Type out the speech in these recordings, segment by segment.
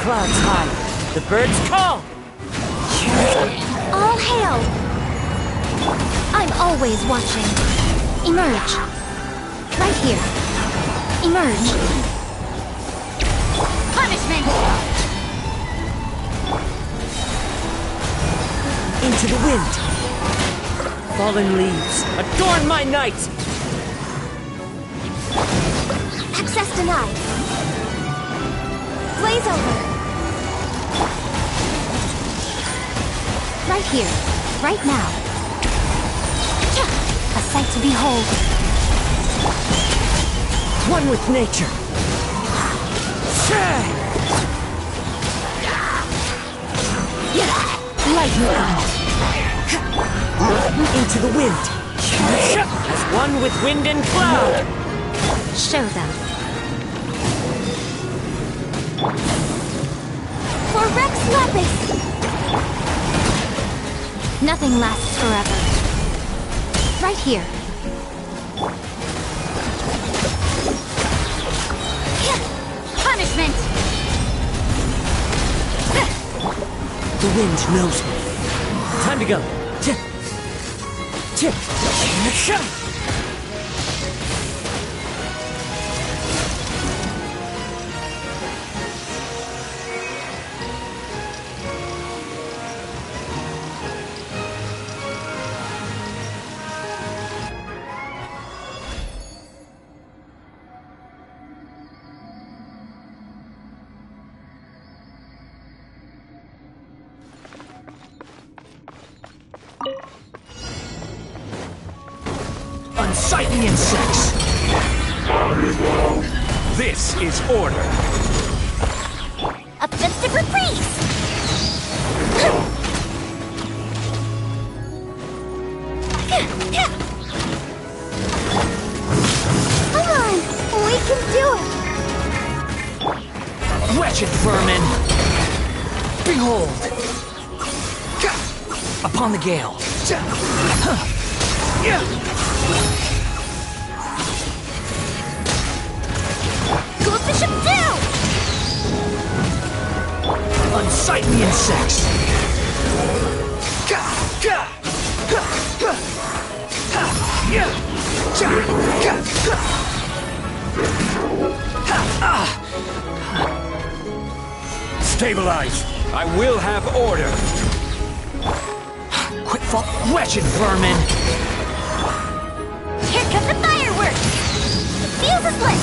clouds high, the birds call! All hail! I'm always watching. Emerge. Right here. Emerge. Punishment! Into the wind. Fallen leaves, adorn my night! Access denied. Blaze over. Right here. Right now. A sight to behold. One with nature. Lightning out. Into the wind. As one with wind and cloud. Show them. For Rex Lapis! Nothing lasts forever. Right here. Punishment! The wind knows me. Time to go. Unsightly insects! This is order! A festive reprise! Come on! We can do it! Wretched vermin! Behold! Upon the gale! Go bishop down! Unsightly insects! Stabilize! I will have order! Quit fall, wretched vermin! Here comes the fireworks! Fuse is lit!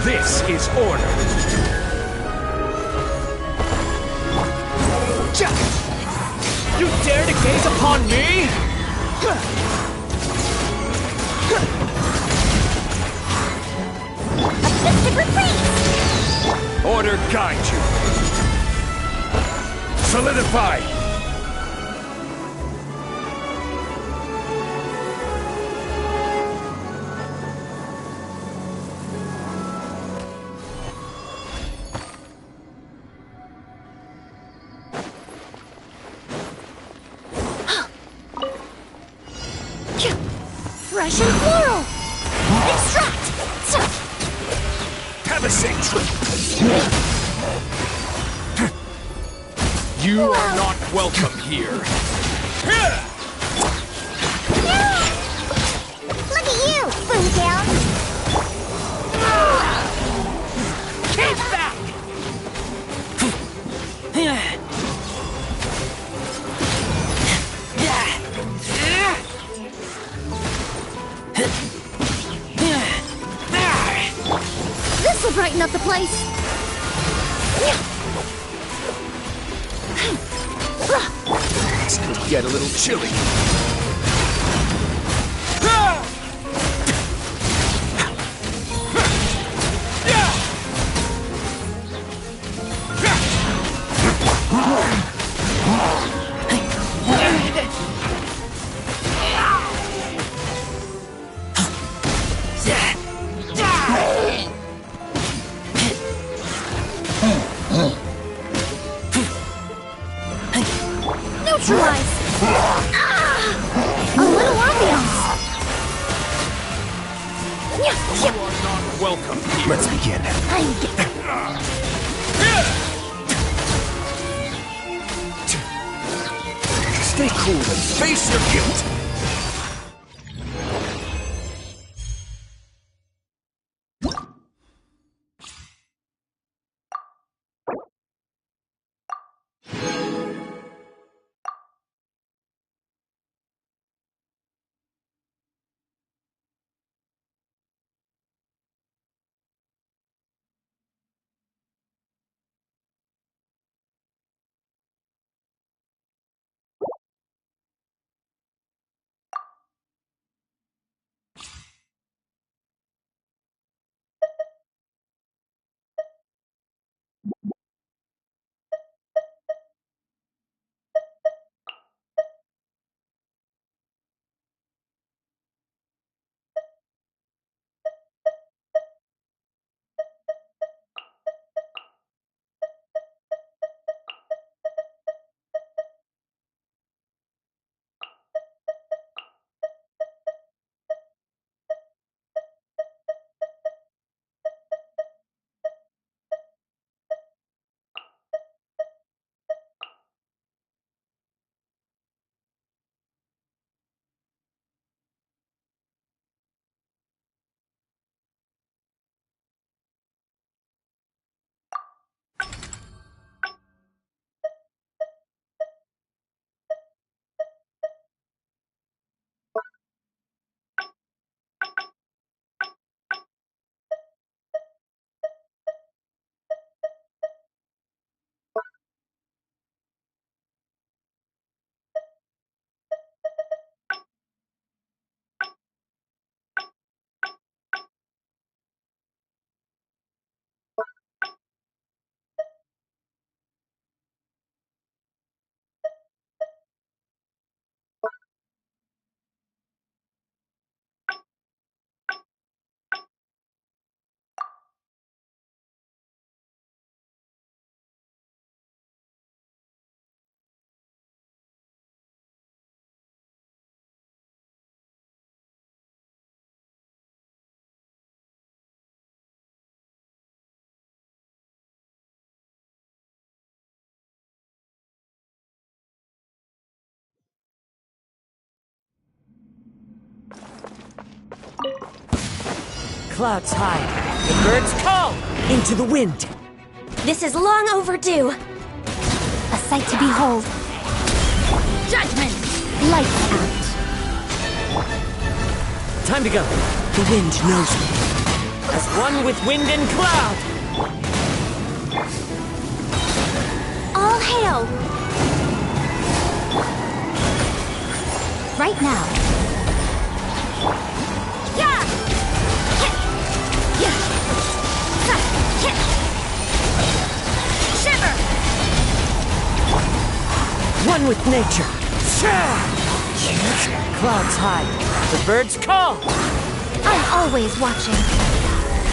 This is order! You dare to gaze upon me? A festive reprise! Order guide you! Solidify! Fresh and floral! Extract! Have a seat! You are not welcome here! Look at you, Boom Down! Keep back! This will brighten up the place! It's gonna get a little chilly. Neutralize! A little ambiance! You are not welcome here. Let's begin. Stay cool and face your guilt. Clouds hide. The birds call. Into the wind. This is long overdue. A sight to behold. Judgment! Lights out. Time to go. The wind knows me. As one with wind and cloud. All hail! Right now. Yeah! Hit! Yeah! Ha! Hit! Shiver! One with nature. Clouds hide. The birds call. I'm always watching.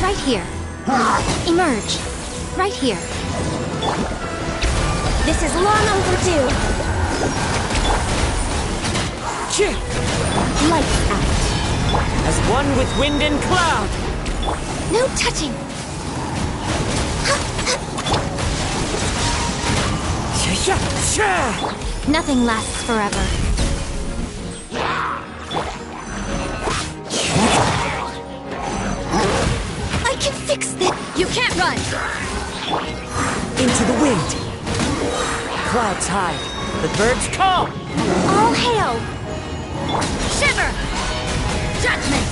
Right here. Emerge. Right here. This is long overdue. Lights out. As one with wind and cloud. No touching. Nothing lasts forever. I can fix this. You can't run. Into the wind. Clouds hide. The birds call. All hail. Shiver. Judgment.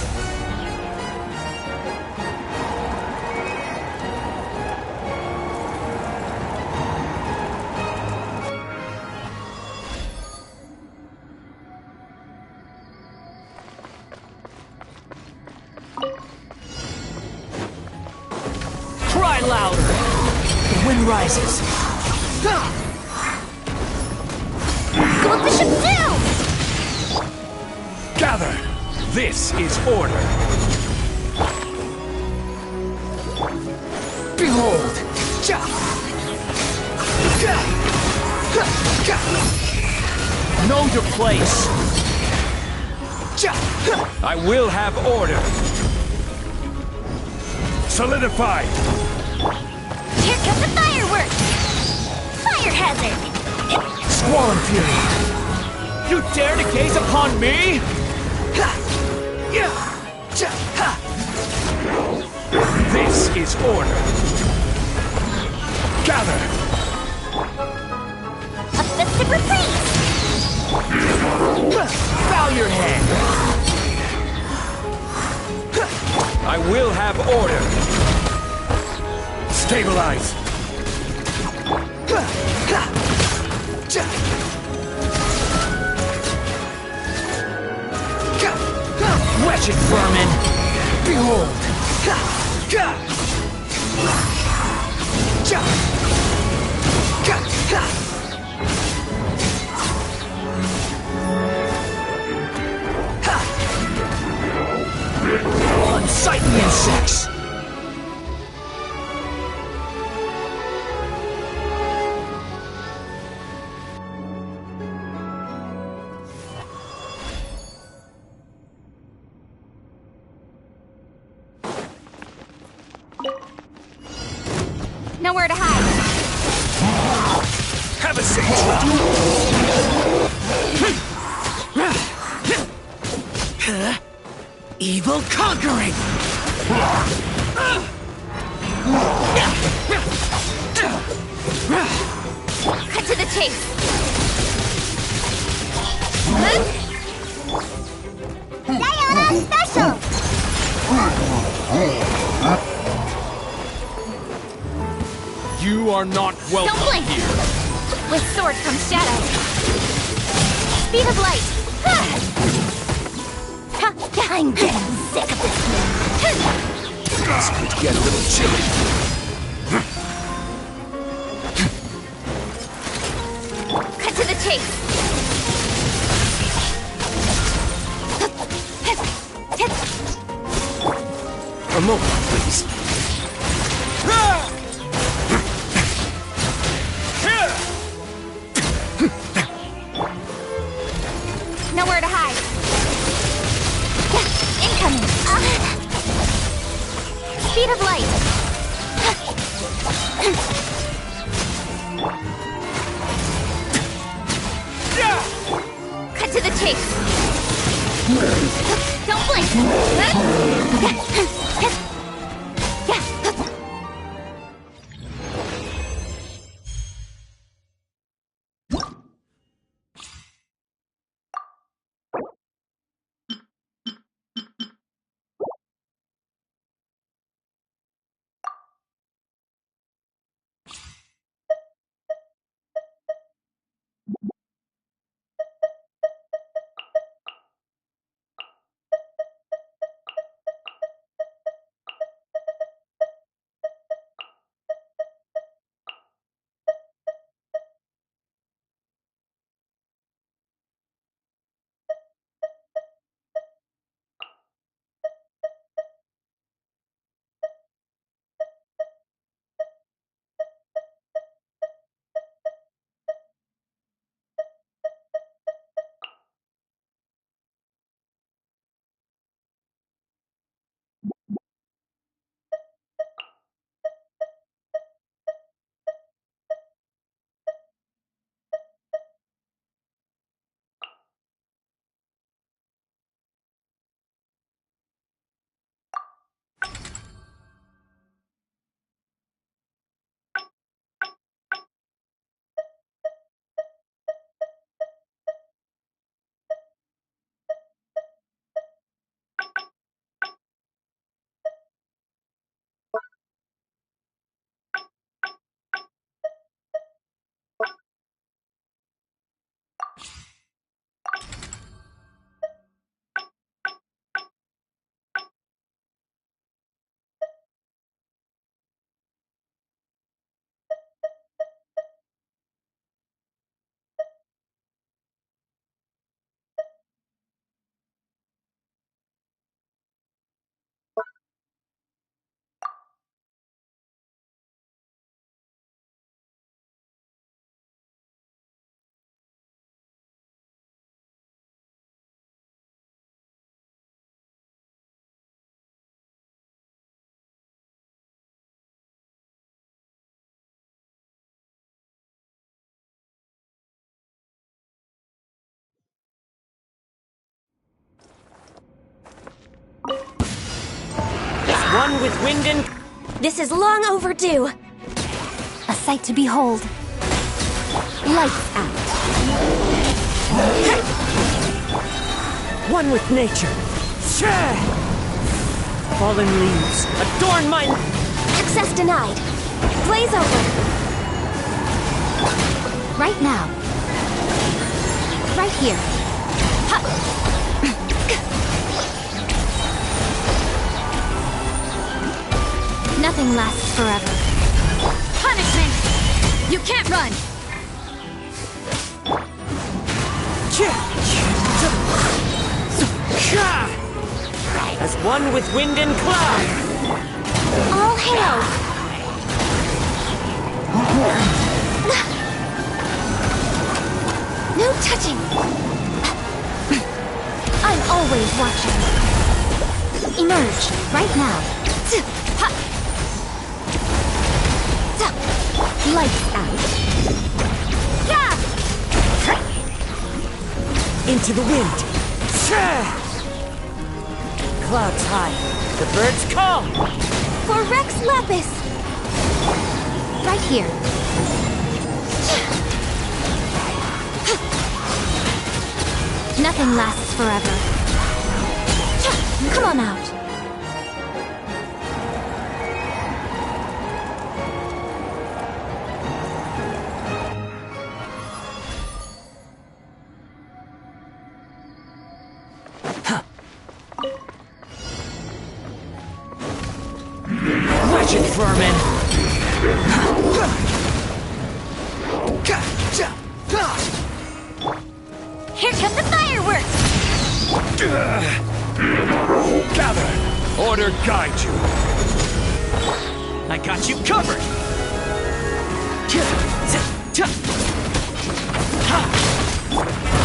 Cry louder. The wind rises. Go the ship down. Gather! This is order. Behold! Know your place. I will have order. Solidify! Here comes the fireworks! Fire hazard! Squall Fury! You dare to gaze upon me? This is order! Gather! A festive reprise! Bow your head! I will have order! Stabilize! Wretched vermin! Behold! Unsightly insects! Nowhere to hide. Have a seat! Evil conquering! Cut to the chase. Sayonara special! You are not Don't welcome blink! here! With sword comes shadow. Speed of light. I'm getting sick of this. It's going to get a little chilly. Cut to the chase. A moment, please. Nowhere to hide. Incoming. Speed of light. Cut to the chase. Don't blink. One with wind and... This is long overdue. A sight to behold. Lights out. One with nature. Fallen leaves adorn my... Access denied. Blaze over. Right now. Right here. Ha! Nothing lasts forever. Punishment! You can't run! As one with wind and cloud! All hail! No touching! I'm always watching. Emerge, right now. Lights out. Into the wind! Clouds high, the birds call! For Rex Lapis! Right here. Nothing lasts forever. Come on out. Legend vermin! Here come the fireworks! Gather! Order guide you! I got you covered!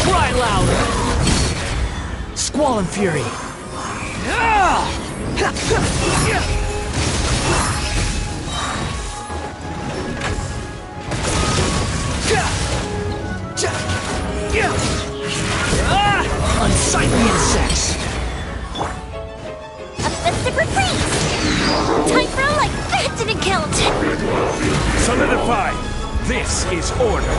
Cry loud! Squall and fury! Unsightly insects! A festive retreat! Time for a light fasted account! Solidify! This is order!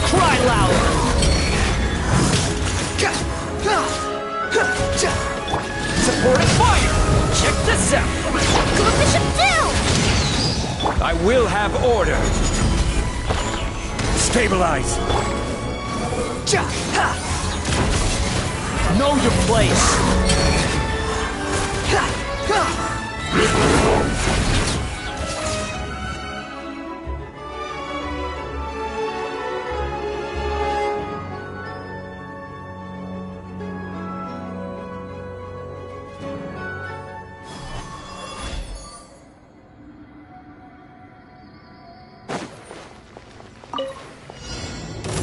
Cry loud! Supportive fire! Check this out! Glue Bishop down! I will have order! Stabilize! Know your place!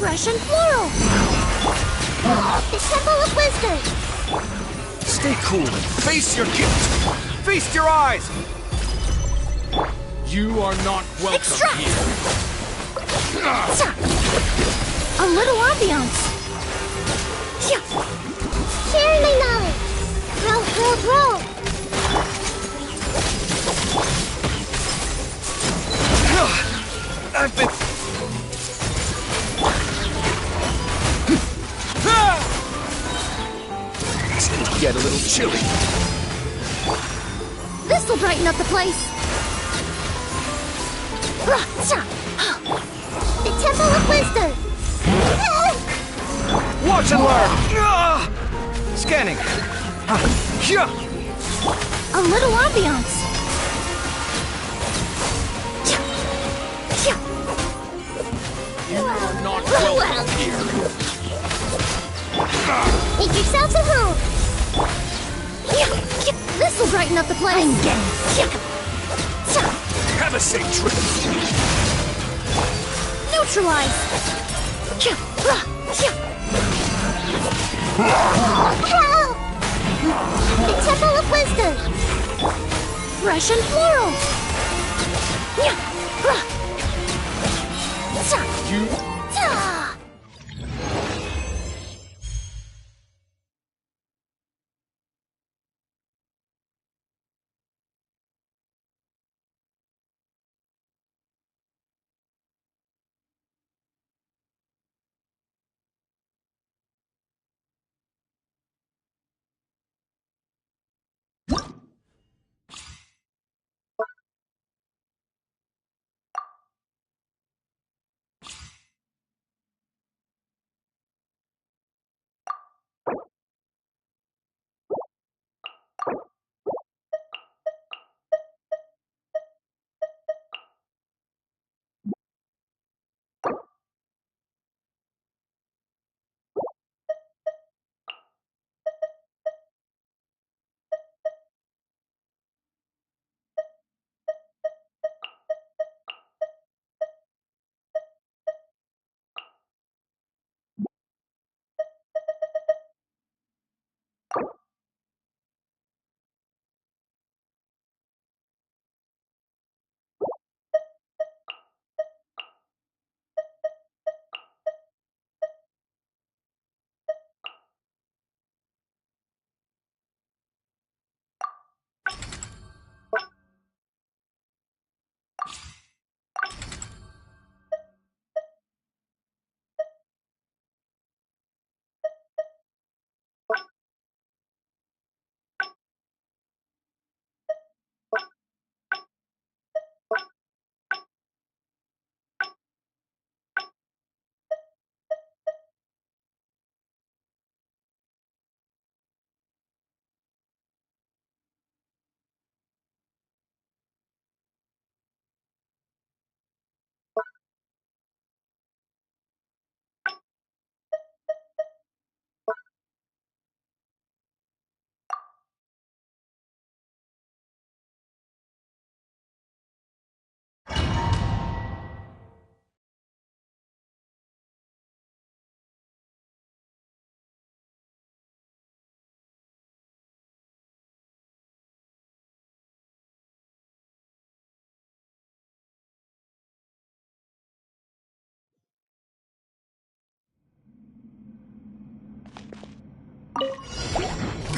Russian floral! The Temple of Wisdom! Stay cool and face your guilt! Feast your eyes! You are not welcome Extract! here! A little ambiance! Sharing my knowledge! Roll! I've been... It's gonna get a little chilly. This'll brighten up the place! The Temple of Wisdom! Watch and learn! Scanning. A little ambiance! You are not welcome here. Make yourselves at home! This'll brighten up the place! Have a safe trip. Neutralize! The Temple of Wisdom! Russian floral!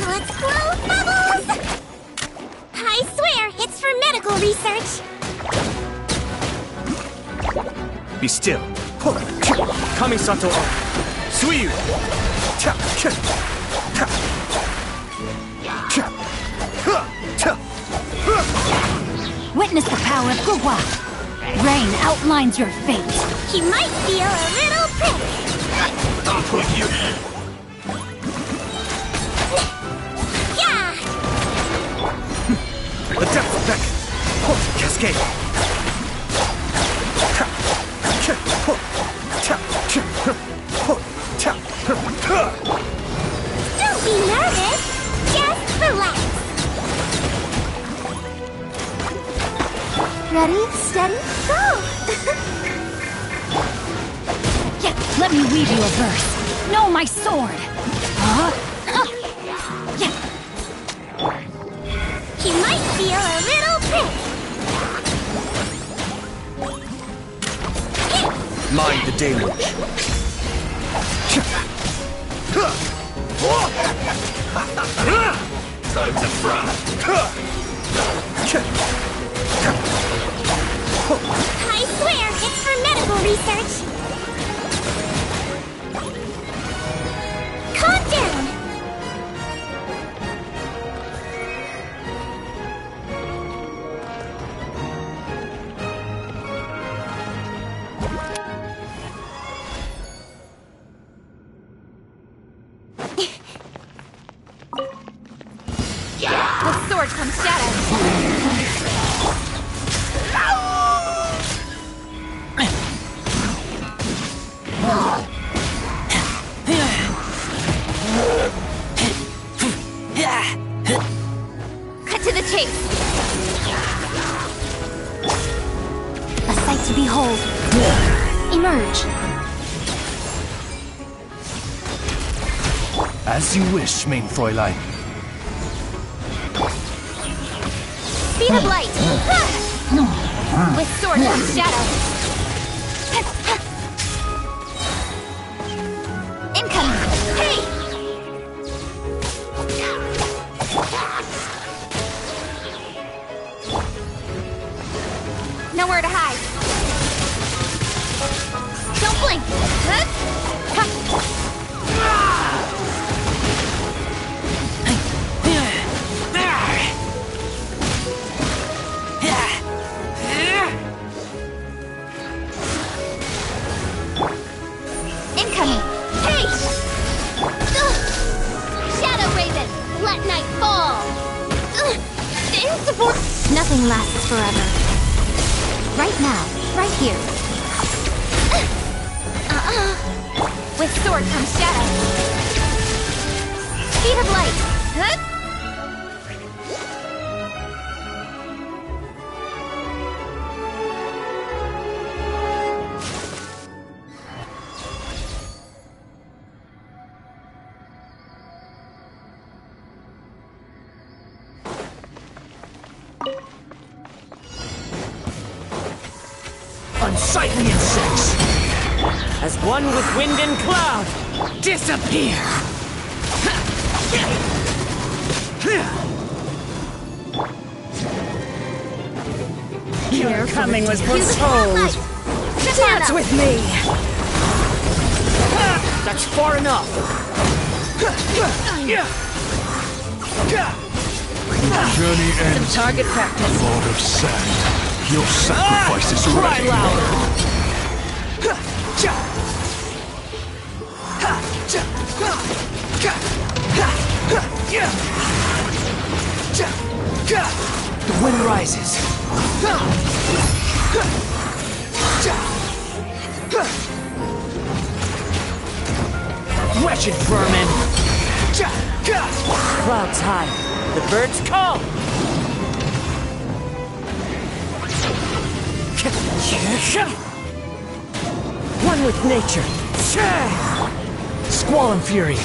Let's blow bubbles! I swear, it's for medical research. Be still. Kamisato. Suiyu. Witness the power of Gugwa. Rain outlines your fate. He might feel a little prick. I'll put you. Yeah! The depth of beck. Cascade. Don't be nervous. Just relax. Ready, steady, go! Yeah, let me weave you a verse. Know my sword. Yeah. He might feel a little prick. Mind the deluge. Time to fry. I swear, it's for medical research. Calm down. With sword comes shadow. Cut to the chase. A sight to behold. Emerge. As you wish, main Fräulein. Speed of light. With sword comes shadow. Nothing lasts forever. Right now, right here. With sword comes shadow. Speed of light. Huh? Unsightly insects! As one with wind and cloud! Disappear! Your coming was Use the foretold! spotlight. Dance with me! That's far enough! Journey ends. Target practice. Lord of Sand. Your sacrifice is Cry ready. louder! The wind rises. Wretched vermin! Clouds high. The birds call! One with nature. Squall and fury!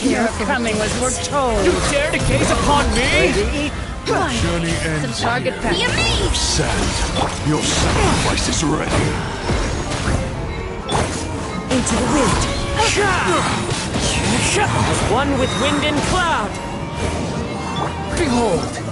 Your coming was foretold. You dare to gaze upon me? Journey ends. Target practice. Sand. Your sacrifice is ready. Into the wind. As one with wind and cloud. Behold!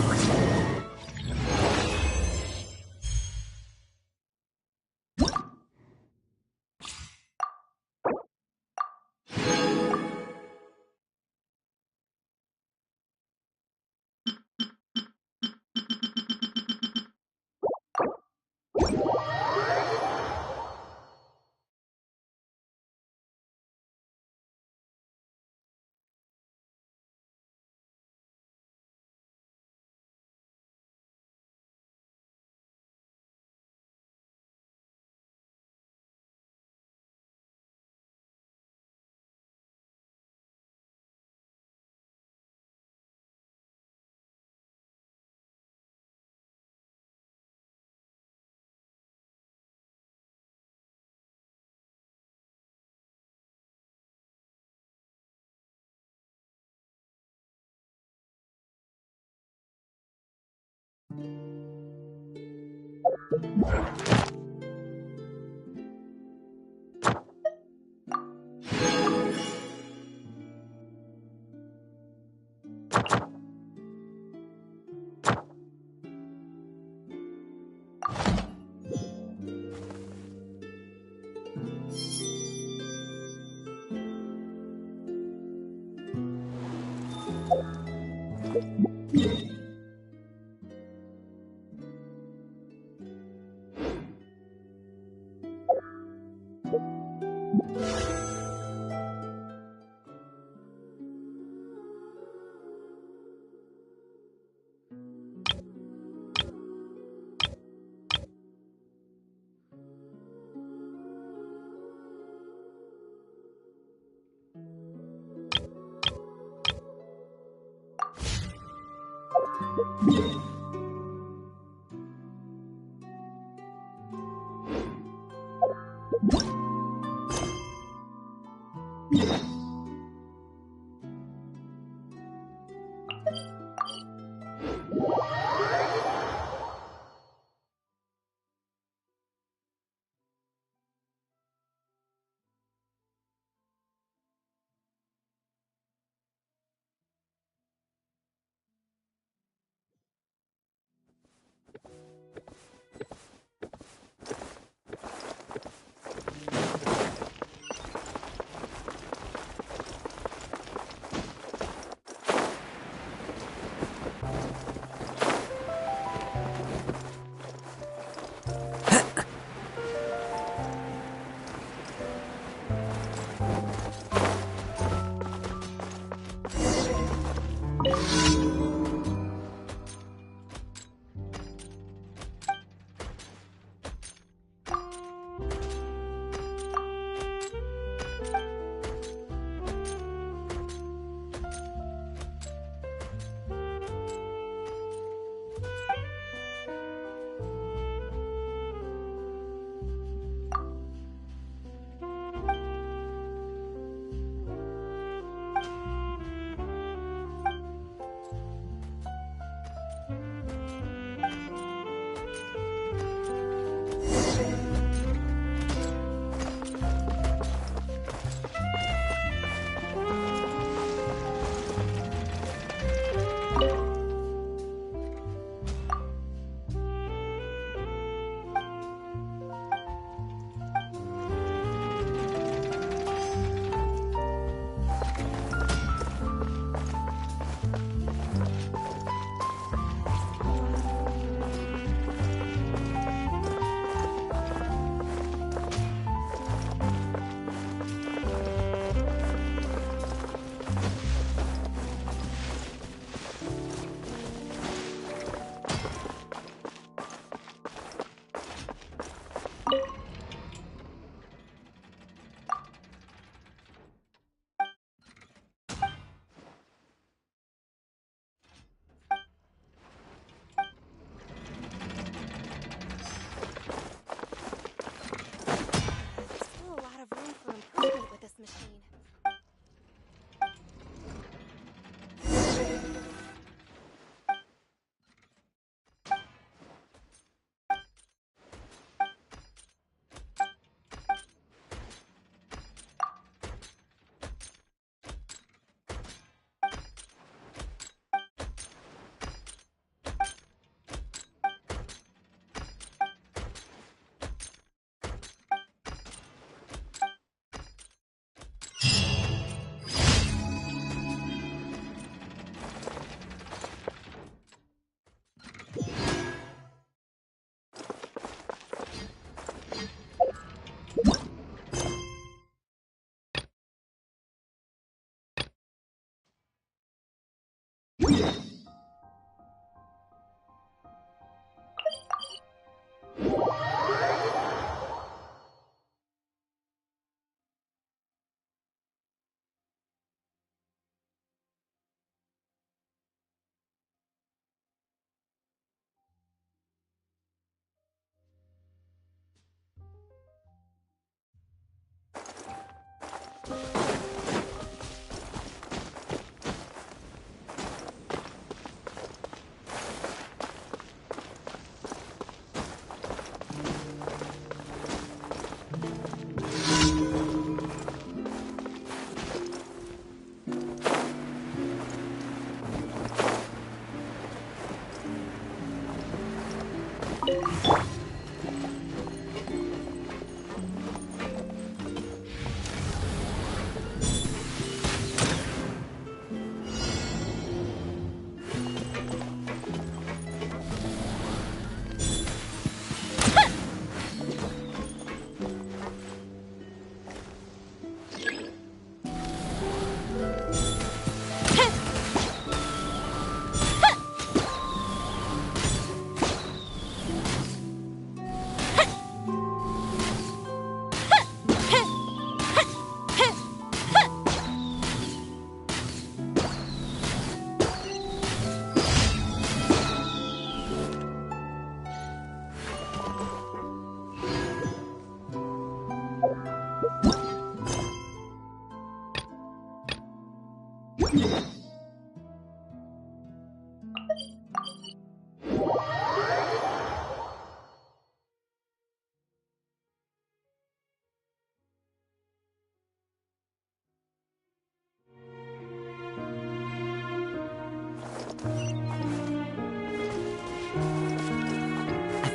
I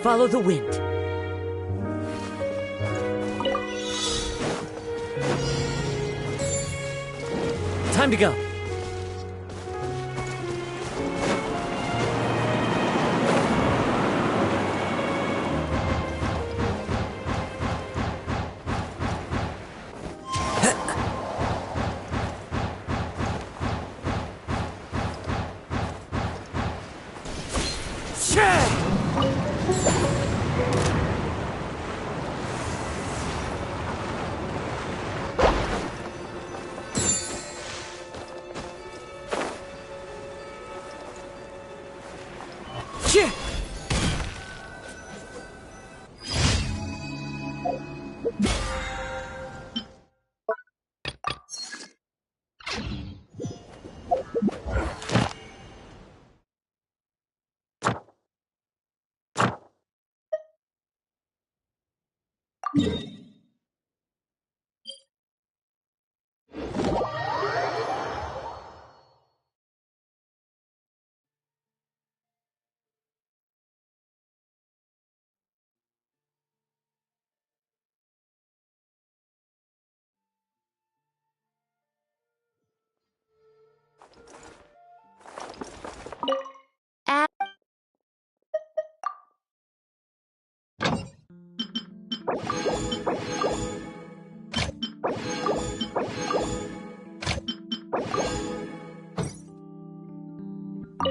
follow the wind. Time to go.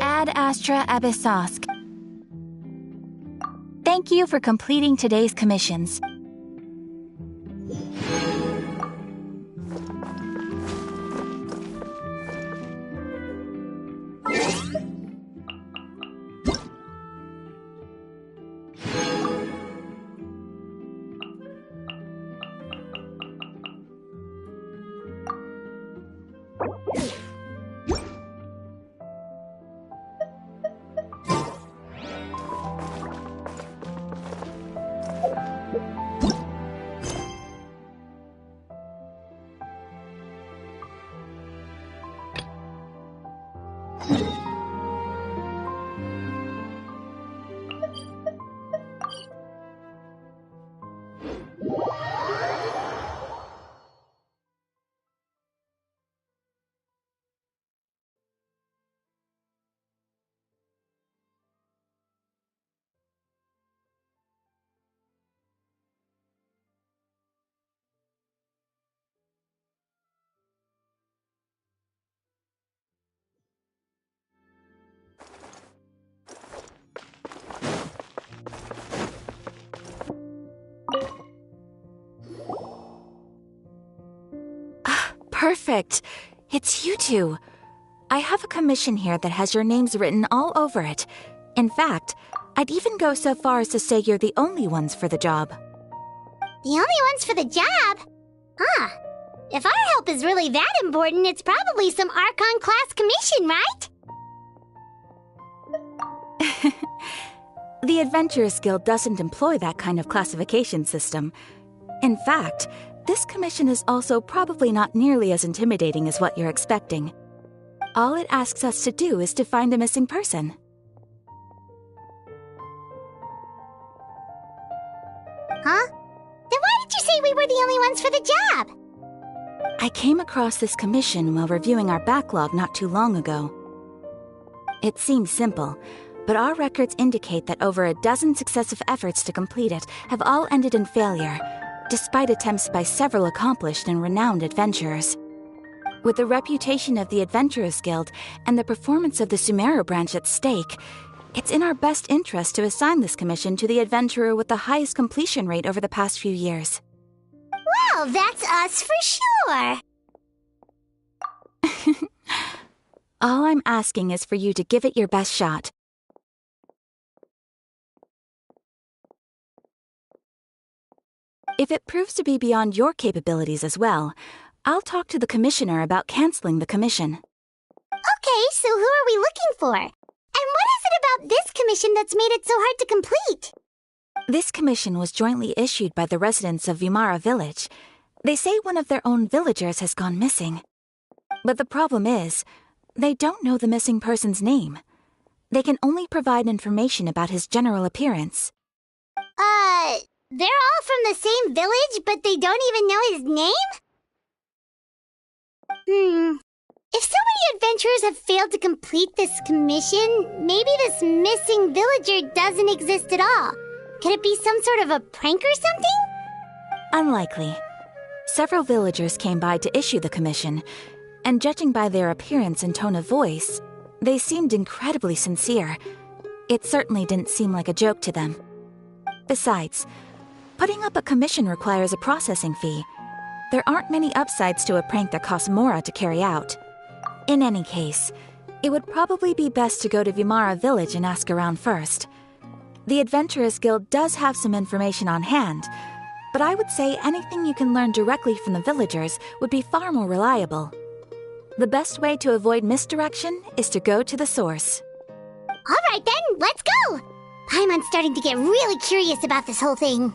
Ad Astra Abyssosk. Thank you for completing today's commissions. Perfect. It's you two. I have a commission here that has your names written all over it. In fact, I'd even go so far as to say you're the only ones for the job. The only ones for the job? Huh. If our help is really that important, it's probably some Archon-class commission, right? The Adventurers Guild doesn't employ that kind of classification system. In fact, this commission is also probably not nearly as intimidating as what you're expecting. All it asks us to do is to find a missing person. Huh? Then why did you say we were the only ones for the job? I came across this commission while reviewing our backlog not too long ago. It seems simple, but our records indicate that over a dozen successive efforts to complete it have all ended in failure, despite attempts by several accomplished and renowned adventurers. With the reputation of the Adventurers Guild and the performance of the Sumeru branch at stake, it's in our best interest to assign this commission to the adventurer with the highest completion rate over the past few years. Well, that's us for sure. All I'm asking is for you to give it your best shot. If it proves to be beyond your capabilities as well, I'll talk to the commissioner about canceling the commission. Okay, so who are we looking for? And what is it about this commission that's made it so hard to complete? This commission was jointly issued by the residents of Vimara Village. They say one of their own villagers has gone missing. But the problem is, they don't know the missing person's name. They can only provide information about his general appearance. They're all from the same village, but they don't even know his name? If so many adventurers have failed to complete this commission, maybe this missing villager doesn't exist at all. Could it be some sort of a prank or something? Unlikely. Several villagers came by to issue the commission, and judging by their appearance and tone of voice, they seemed incredibly sincere. It certainly didn't seem like a joke to them. Besides, putting up a commission requires a processing fee. There aren't many upsides to a prank that costs Mora to carry out. In any case, it would probably be best to go to Vimara Village and ask around first. The Adventurers Guild does have some information on hand, but I would say anything you can learn directly from the villagers would be far more reliable. The best way to avoid misdirection is to go to the source. All right then, let's go! Paimon's starting to get really curious about this whole thing.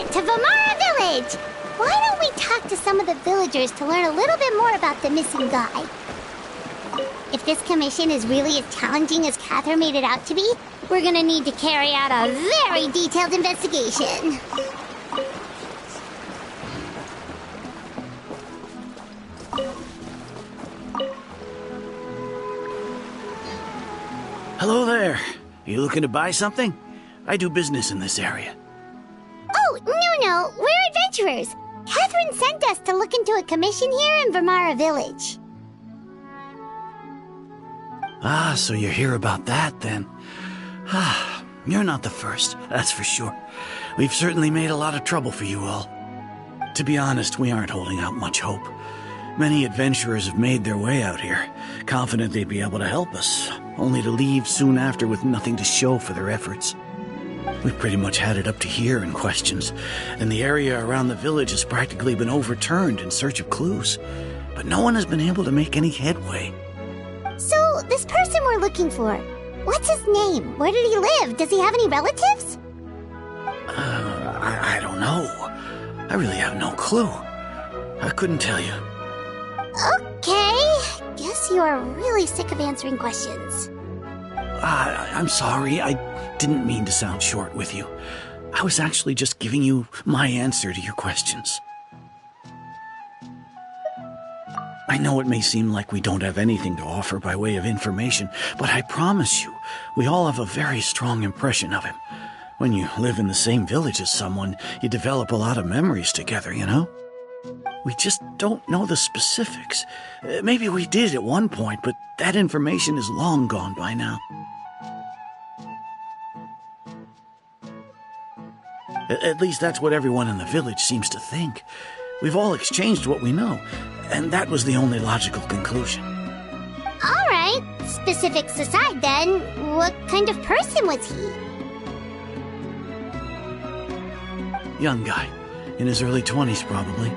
To Vimara Village! Why don't we talk to some of the villagers to learn a little bit more about the missing guy? If this commission is really as challenging as Catherine made it out to be, we're gonna need to carry out a very detailed investigation. Hello there. You looking to buy something? I do business in this area. Oh, no, we're adventurers. Catherine sent us to look into a commission here in Vimara Village. Ah, so you're here about that, then. Ah, you're not the first, that's for sure. We've certainly made a lot of trouble for you all. To be honest, we aren't holding out much hope. Many adventurers have made their way out here, confident they'd be able to help us, only to leave soon after with nothing to show for their efforts. We've pretty much had it up to here in questions, and the area around the village has practically been overturned in search of clues, but no one has been able to make any headway. So, this person we're looking for, what's his name? Where did he live? Does he have any relatives? I don't know. I really have no clue. I couldn't tell you. Okay, guess you are really sick of answering questions. I'm sorry, I didn't mean to sound short with you. I was actually just giving you my answer to your questions. I know it may seem like we don't have anything to offer by way of information, but I promise you, we all have a very strong impression of him. When you live in the same village as someone, you develop a lot of memories together, you know? We just don't know the specifics. Maybe we did at one point, but that information is long gone by now. At least that's what everyone in the village seems to think. We've all exchanged what we know, and that was the only logical conclusion. All right, specifics aside then, what kind of person was he? Young guy, in his early 20s probably.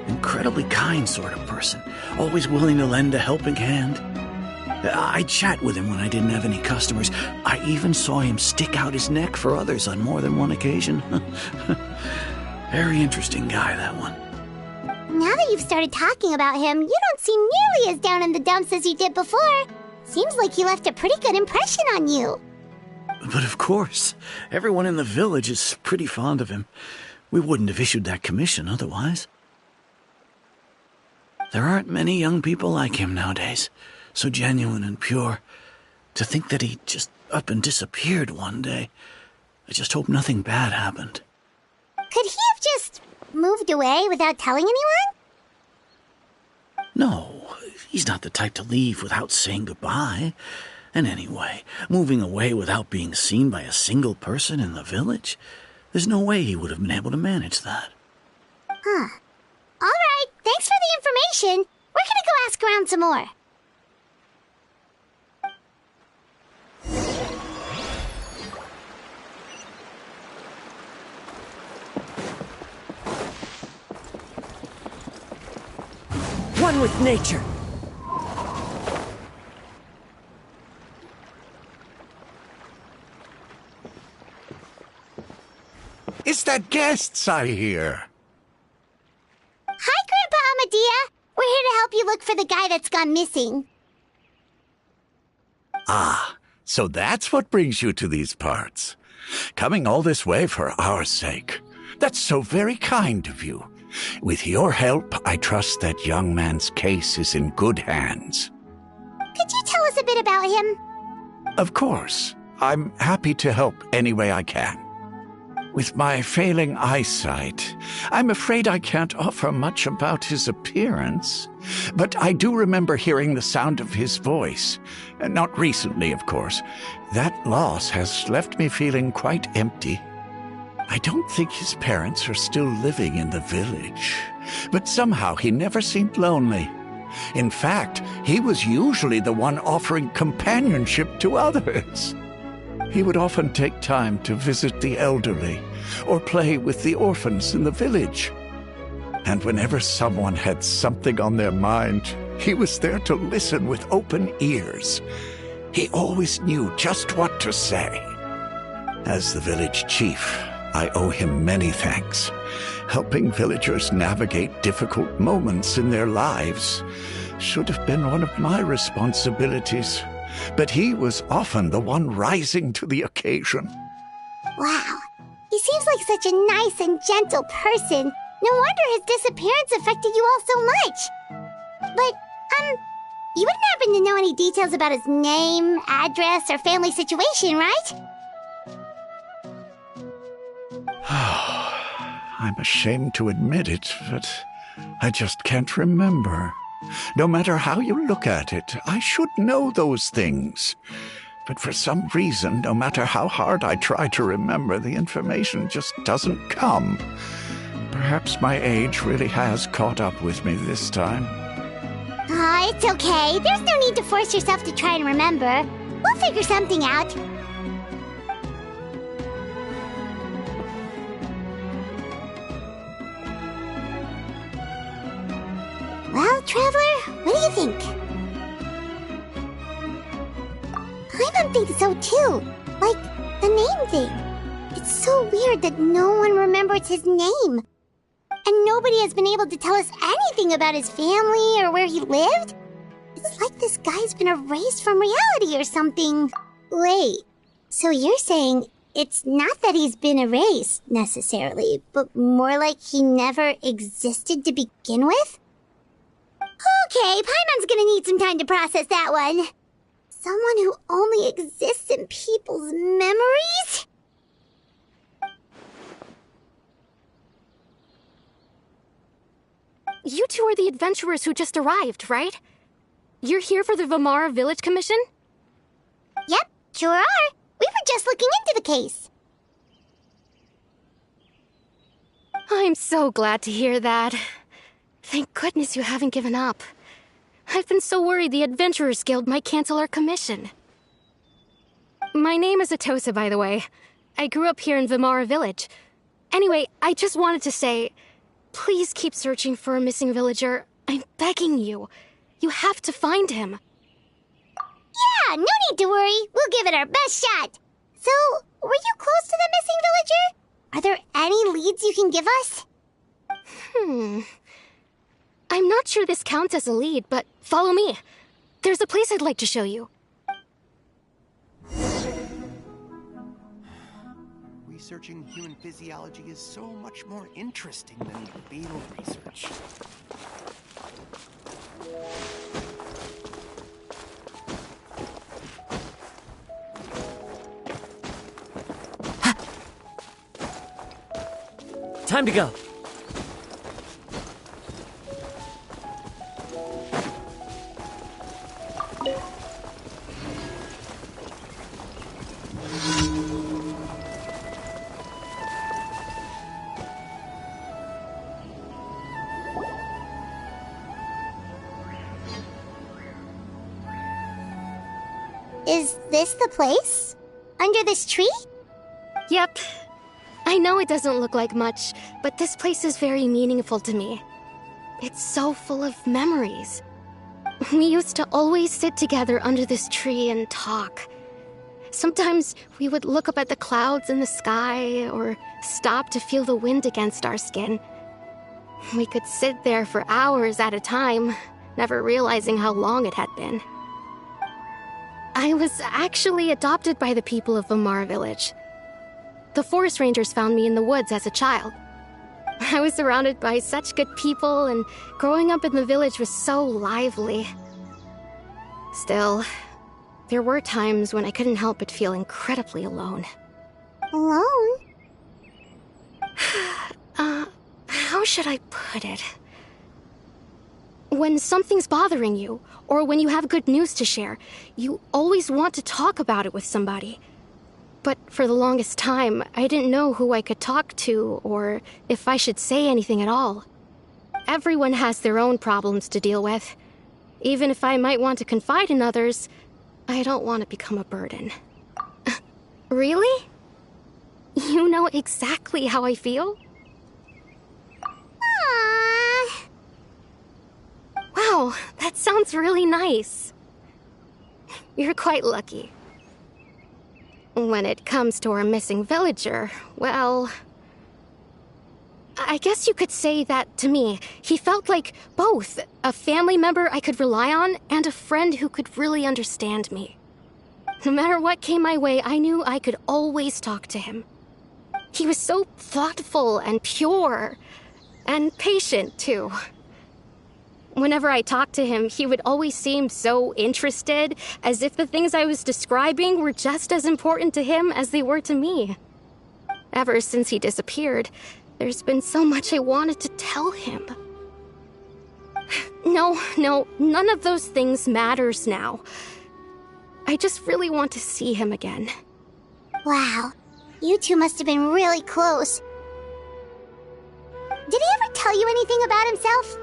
Incredibly kind sort of person, always willing to lend a helping hand. I'd chat with him when I didn't have any customers. I even saw him stick out his neck for others on more than one occasion. Very interesting guy, that one. Now that you've started talking about him, you don't seem nearly as down in the dumps as you did before. Seems like he left a pretty good impression on you. But of course, everyone in the village is pretty fond of him. We wouldn't have issued that commission otherwise. There aren't many young people like him nowadays. so genuine and pure. To think that he just up and disappeared one day. I just hope nothing bad happened. Could he have just moved away without telling anyone? No, he's not the type to leave without saying goodbye. And anyway, moving away without being seen by a single person in the village? There's no way he would have been able to manage that. Huh. All right, thanks for the information. We're gonna go ask around some more. One with nature. It's the guests I hear. Hi, Grandpa Amadea. We're here to help you look for the guy that's gone missing. Ah, so that's what brings you to these parts. Coming all this way for our sake. That's so very kind of you. With your help, I trust that young man's case is in good hands. Could you tell us a bit about him? Of course. I'm happy to help any way I can. With my failing eyesight, I'm afraid I can't offer much about his appearance. But I do remember hearing the sound of his voice. Not recently, of course. That loss has left me feeling quite empty. I don't think his parents are still living in the village, but somehow he never seemed lonely. In fact, he was usually the one offering companionship to others. He would often take time to visit the elderly or play with the orphans in the village. And whenever someone had something on their mind, he was there to listen with open ears. He always knew just what to say. As the village chief, I owe him many thanks. Helping villagers navigate difficult moments in their lives should have been one of my responsibilities, but he was often the one rising to the occasion. Wow. He seems like such a nice and gentle person. No wonder his disappearance affected you all so much. But, you wouldn't happen to know any details about his name, address, or family situation, right? I'm ashamed to admit it, but I just can't remember. No matter how you look at it, I should know those things. But for some reason, no matter how hard I try to remember, the information just doesn't come. Perhaps my age really has caught up with me this time. It's okay. There's no need to force yourself to try and remember. We'll figure something out. Well, Traveler, what do you think? I don't think so, too. Like, the name thing. It's so weird that no one remembers his name. And nobody has been able to tell us anything about his family or where he lived. It's like this guy's been erased from reality or something. Wait, so you're saying it's not that he's been erased, necessarily, but more like he never existed to begin with? Okay, Paimon's gonna need some time to process that one. Someone who only exists in people's memories? You two are the adventurers who just arrived, right? You're here for the Vamara Village Commission? Yep, sure are. We were just looking into the case. I'm so glad to hear that. Thank goodness you haven't given up. I've been so worried the Adventurers Guild might cancel our commission. My name is Atosa, by the way. I grew up here in Vamara Village. Anyway, I just wanted to say, please keep searching for a missing villager. I'm begging you. You have to find him. Yeah, no need to worry. We'll give it our best shot. So, were you close to the missing villager? Are there any leads you can give us? I'm not sure this counts as a lead, but follow me. There's a place I'd like to show you. Researching human physiology is so much more interesting than beetle research. Time to go. Is this the place? Under this tree? Yep. I know it doesn't look like much, but this place is very meaningful to me. It's so full of memories. We used to always sit together under this tree and talk. Sometimes we would look up at the clouds in the sky or stop to feel the wind against our skin. We could sit there for hours at a time, never realizing how long it had been. I was actually adopted by the people of Vamara Village. The forest rangers found me in the woods as a child. I was surrounded by such good people, and growing up in the village was so lively. Still, there were times when I couldn't help but feel incredibly alone. Alone? How should I put it? When something's bothering you, or when you have good news to share, you always want to talk about it with somebody. But for the longest time, I didn't know who I could talk to, or if I should say anything at all. Everyone has their own problems to deal with. Even if I might want to confide in others, I don't want to become a burden. Really? You know exactly how I feel? Aww. Wow, that sounds really nice. You're quite lucky. When it comes to our missing villager, well, I guess you could say that to me. He felt like both a family member I could rely on and a friend who could really understand me. No matter what came my way, I knew I could always talk to him. He was so thoughtful and pure, and patient, too. Whenever I talked to him, he would always seem so interested, as if the things I was describing were just as important to him as they were to me. Ever since he disappeared, there's been so much I wanted to tell him. No, none of those things matters now. I just really want to see him again. Wow, you two must have been really close. Did he ever tell you anything about himself?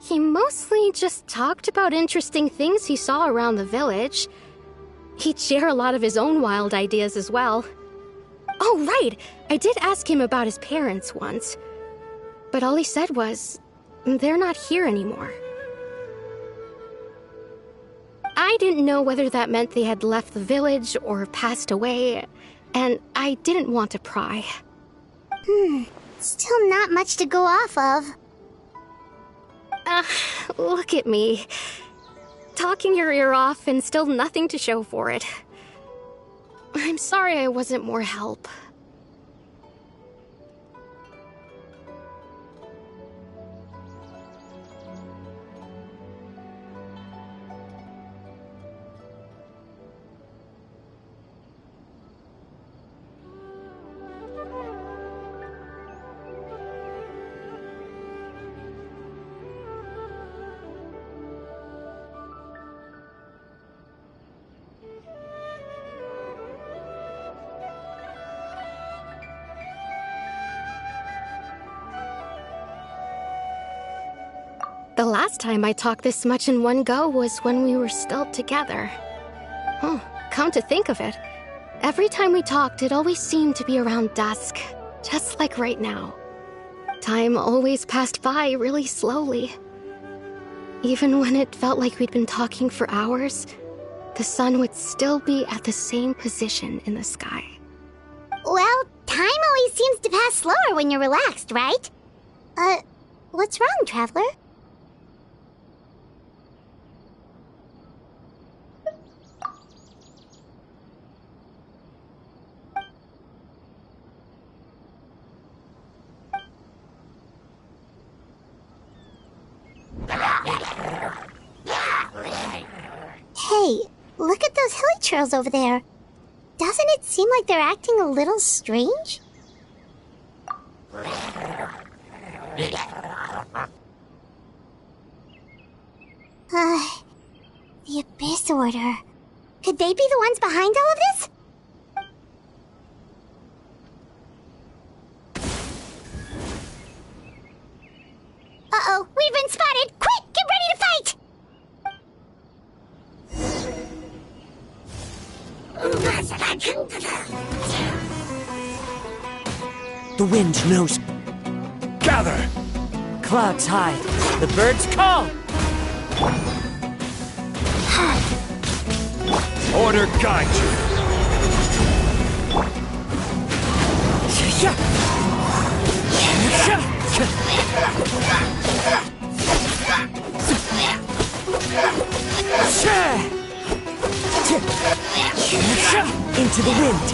He mostly just talked about interesting things he saw around the village. He'd share a lot of his own wild ideas as well. Oh, right! I did ask him about his parents once. But all he said was, they're not here anymore. I didn't know whether that meant they had left the village or passed away, and I didn't want to pry. Still not much to go off of. Look at me. Talking your ear off and still nothing to show for it. I'm sorry I wasn't more help. The last time I talked this much in one go was when we were still together. Oh, come to think of it, every time we talked, it always seemed to be around dusk, just like right now. Time always passed by really slowly. Even when it felt like we'd been talking for hours, the sun would still be at the same position in the sky. Well, time always seems to pass slower when you're relaxed, right? What's wrong, Traveler? Hey, look at those hilly trails over there. Doesn't it seem like they're acting a little strange. The Abyss Order. Could they be the ones behind all of this? Uh-oh, we've been spotted! Quick, get ready to fight! The wind knows. Gather! Clouds hide. The birds call. Order guide you! Into the wind.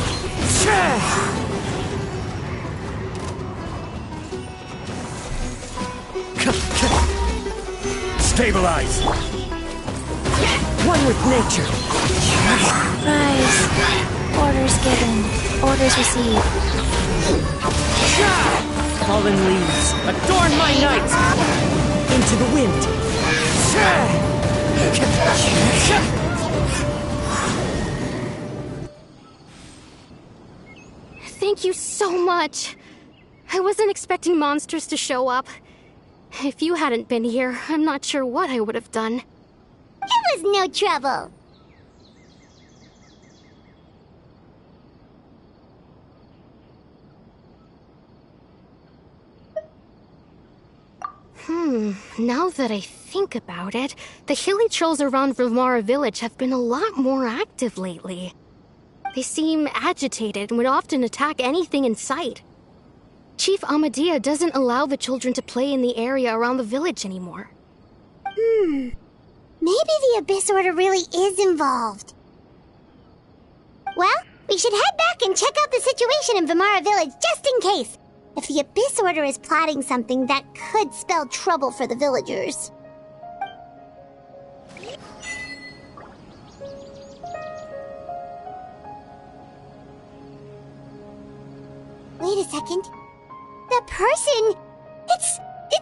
Stabilize! One with nature. Rise. Orders given. Orders received. Fallen leaves, adorn my night. Into the wind. Thank you so much. I wasn't expecting monsters to show up. If you hadn't been here, I'm not sure what I would have done. It was no trouble. Now that I think about it, the hilly trolls around Vilmara village have been a lot more active lately. They seem agitated and would often attack anything in sight. Chief Amadea doesn't allow the children to play in the area around the village anymore. Maybe the Abyss Order really is involved. Well, we should head back and check out the situation in Vilmara village just in case. If the Abyss Order is plotting something, that could spell trouble for the villagers. Wait a second. That person... It's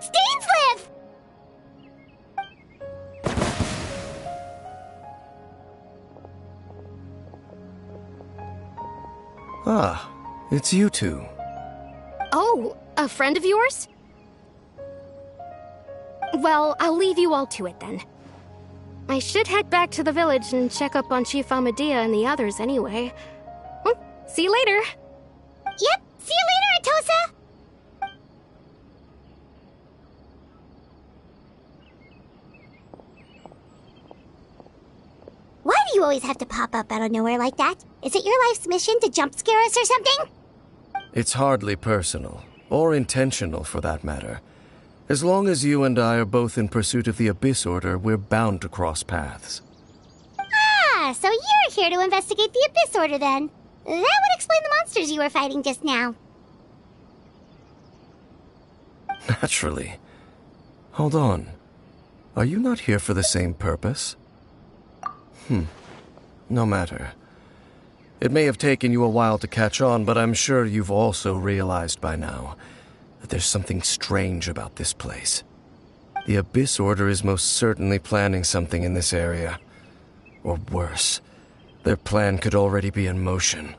Dainsleif! Ah, it's you two. Oh, a friend of yours? Well, I'll leave you all to it then. I should head back to the village and check up on Chief Amadea and the others anyway. See you later. Yep, see you later, Atosa! Why do you always have to pop up out of nowhere like that? Is it your life's mission to jump scare us or something? It's hardly personal, or intentional for that matter. As long as you and I are both in pursuit of the Abyss Order, we're bound to cross paths. Ah, so you're here to investigate the Abyss Order then. That would explain the monsters you were fighting just now. Naturally. Hold on. Are you not here for the same purpose? No matter. It may have taken you a while to catch on, but I'm sure you've also realized by now that there's something strange about this place. The Abyss Order is most certainly planning something in this area. Or worse, their plan could already be in motion.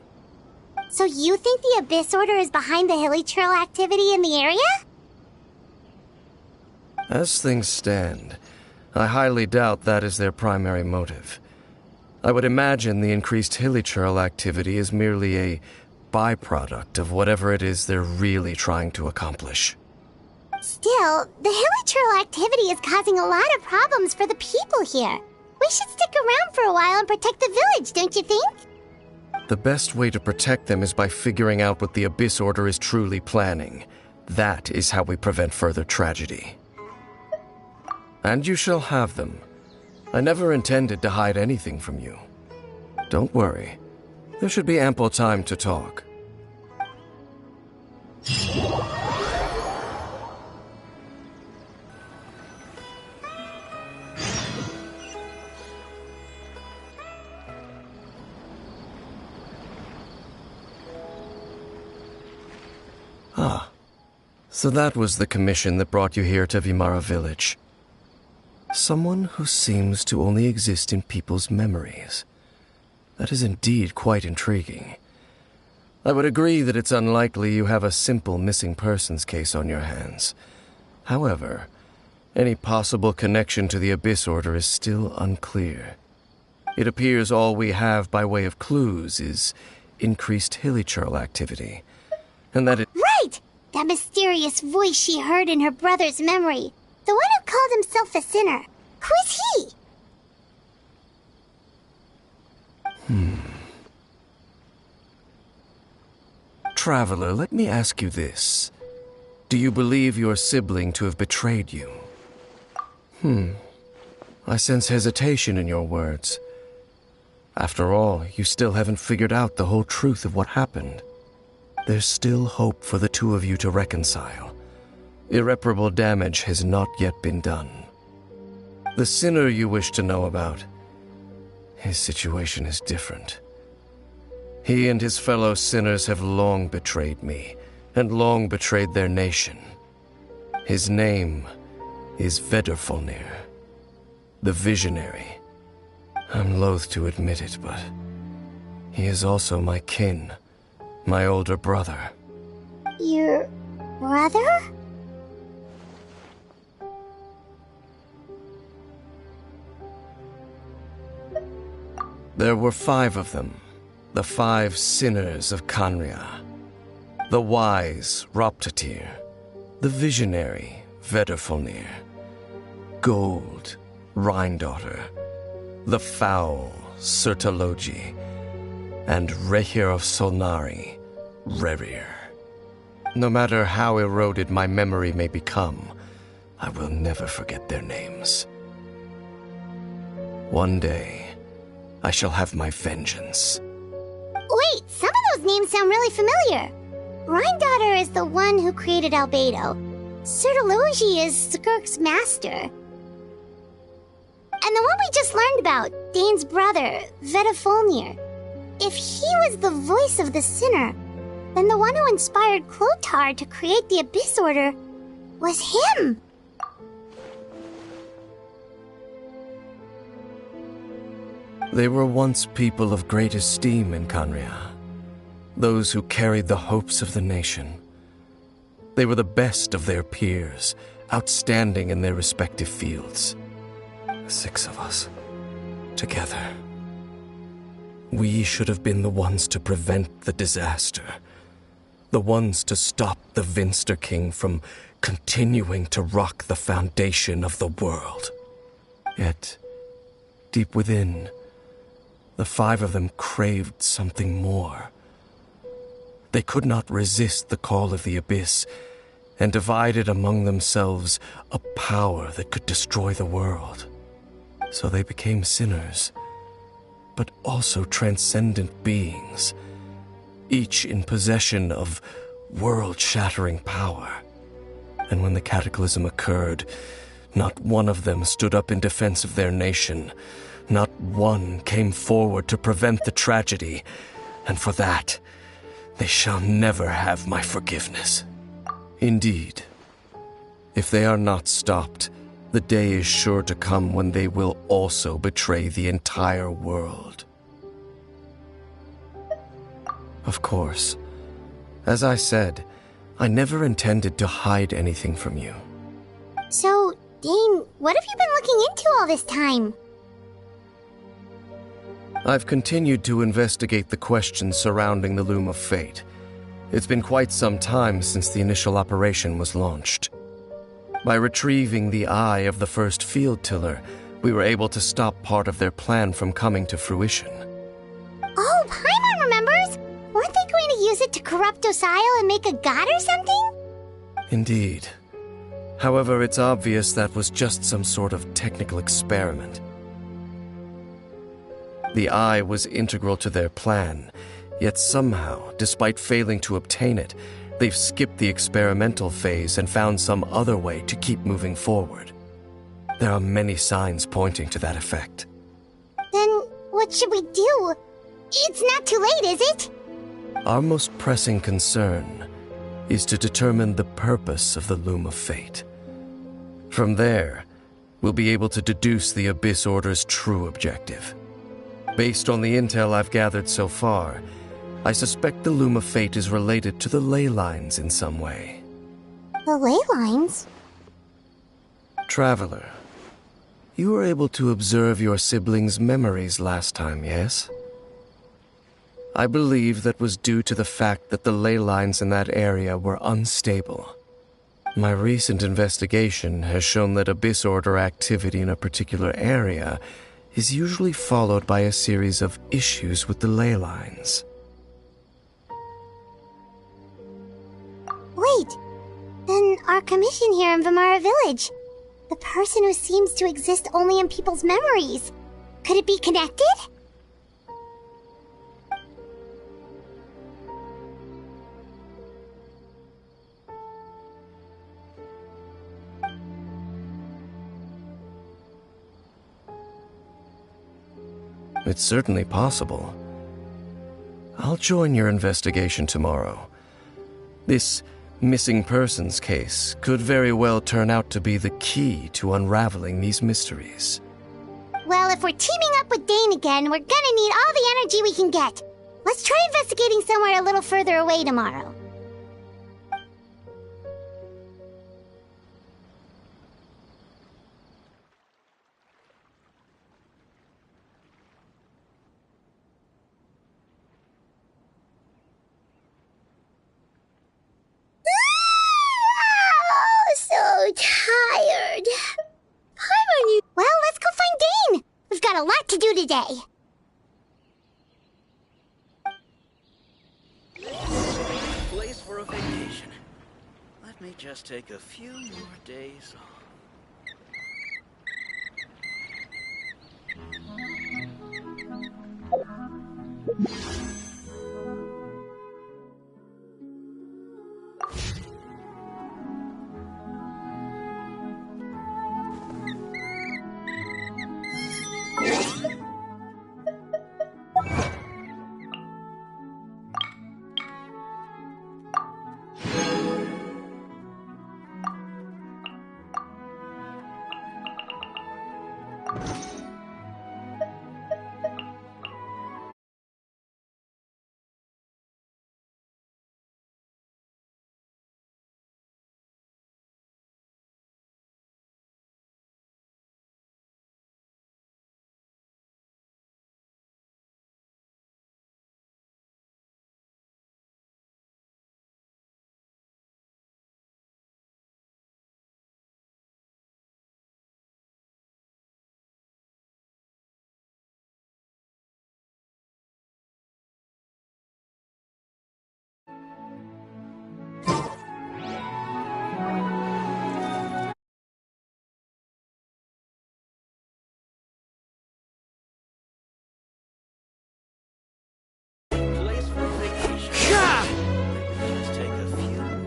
So you think the Abyss Order is behind the hilly trail activity in the area? As things stand, I highly doubt that is their primary motive. I would imagine the increased hilly trail activity is merely a byproduct of whatever it is they're really trying to accomplish. Still, the hilly trail activity is causing a lot of problems for the people here. We should stick around for a while and protect the village, don't you think? The best way to protect them is by figuring out what the Abyss Order is truly planning. That is how we prevent further tragedy. And you shall have them. I never intended to hide anything from you. Don't worry. There should be ample time to talk. So that was the commission that brought you here to Vimara Village. Someone who seems to only exist in people's memories. That is indeed quite intriguing. I would agree that it's unlikely you have a simple missing persons case on your hands. However, any possible connection to the Abyss Order is still unclear. It appears all we have by way of clues is increased hilichurl activity, and that it— Right! That mysterious voice she heard in her brother's memory. The one who called himself a sinner. Who is he? Traveler, let me ask you this. Do you believe your sibling to have betrayed you? I sense hesitation in your words. After all, you still haven't figured out the whole truth of what happened. There's still hope for the two of you to reconcile. Irreparable damage has not yet been done. The sinner you wish to know about, his situation is different. He and his fellow sinners have long betrayed me, and long betrayed their nation. His name is Vedrfolnir, the Visionary. I'm loath to admit it, but he is also my kin, my older brother. Your brother? There were 5 of them, the 5 sinners of Kanria. The wise Roptatir, the visionary Vedrfolnir, Gold Rhindaughter, the foul Sertalogi, and Rehir of Solnari, Rerir. No matter how eroded my memory may become, I will never forget their names. One day, I shall have my vengeance. Wait, some of those names sound really familiar. Rhindaughter is the one who created Albedo. Sertalogi is Skirk's master. And the one we just learned about, Dane's brother, Vedrfolnir. If he was the voice of the sinner, then the one who inspired Clothar to create the Abyss Order was him. They were once people of great esteem in Kanria, those who carried the hopes of the nation. They were the best of their peers, outstanding in their respective fields. 6 of us, together. We should have been the ones to prevent the disaster, the ones to stop the Vinster King from continuing to rock the foundation of the world. Yet, deep within, the 5 of them craved something more. They could not resist the call of the Abyss, and divided among themselves a power that could destroy the world. So they became sinners, but also transcendent beings, each in possession of world-shattering power. And when the cataclysm occurred, not one of them stood up in defense of their nation. Not one came forward to prevent the tragedy, and for that, they shall never have my forgiveness. Indeed, if they are not stopped, the day is sure to come when they will also betray the entire world. Of course, as I said, I never intended to hide anything from you. So, Dane, what have you been looking into all this time? I've continued to investigate the questions surrounding the Loom of Fate. It's been quite some time since the initial operation was launched. By retrieving the eye of the first field tiller, we were able to stop part of their plan from coming to fruition. Oh, Paimon remembers! Weren't they going to use it to corrupt Dosile and make a god or something? Indeed. However, it's obvious that was just some sort of technical experiment. The eye was integral to their plan, yet somehow, despite failing to obtain it, they've skipped the experimental phase and found some other way to keep moving forward. There are many signs pointing to that effect. Then, what should we do? It's not too late, is it? Our most pressing concern is to determine the purpose of the Loom of Fate. From there, we'll be able to deduce the Abyss Order's true objective. Based on the intel I've gathered so far, I suspect the Loom of Fate is related to the ley lines in some way. The ley lines? Traveler, you were able to observe your siblings' memories last time, yes? I believe that was due to the fact that the ley lines in that area were unstable. My recent investigation has shown that Abyss Order activity in a particular area is usually followed by a series of issues with the ley lines. Wait, then our commission here in Vimara Village, the person who seems to exist only in people's memories, could it be connected? It's certainly possible. I'll join your investigation tomorrow. This missing persons case could very well turn out to be the key to unraveling these mysteries. Well, if we're teaming up with Dane again, we're gonna need all the energy we can get. Let's try investigating somewhere a little further away tomorrow. Tired. Paimon, well, let's go find Dane. We've got a lot to do today. Place for a vacation. Let me just take a few more days off. Place for a vacation. Let me just take a few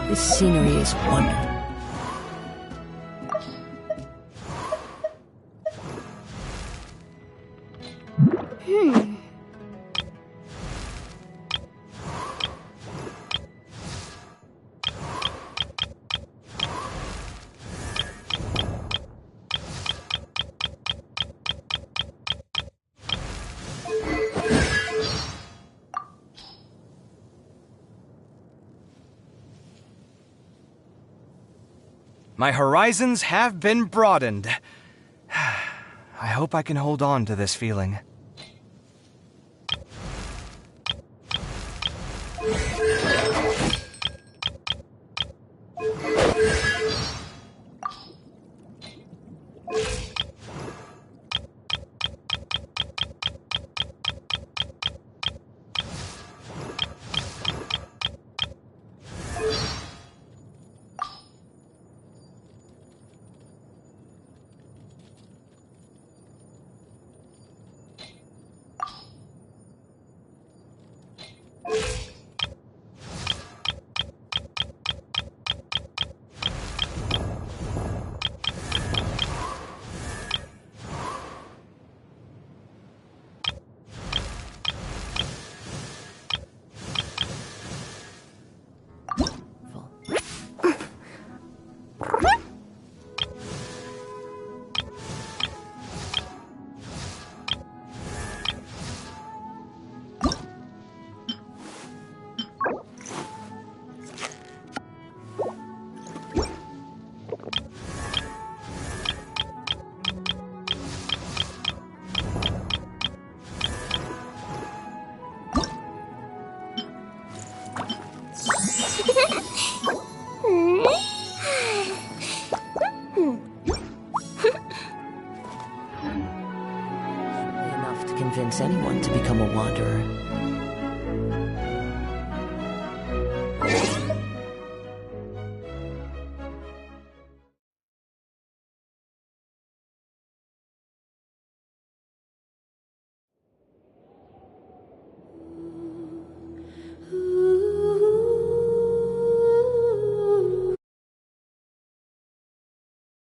This scenery is wonderful. My horizons have been broadened. I hope I can hold on to this feeling.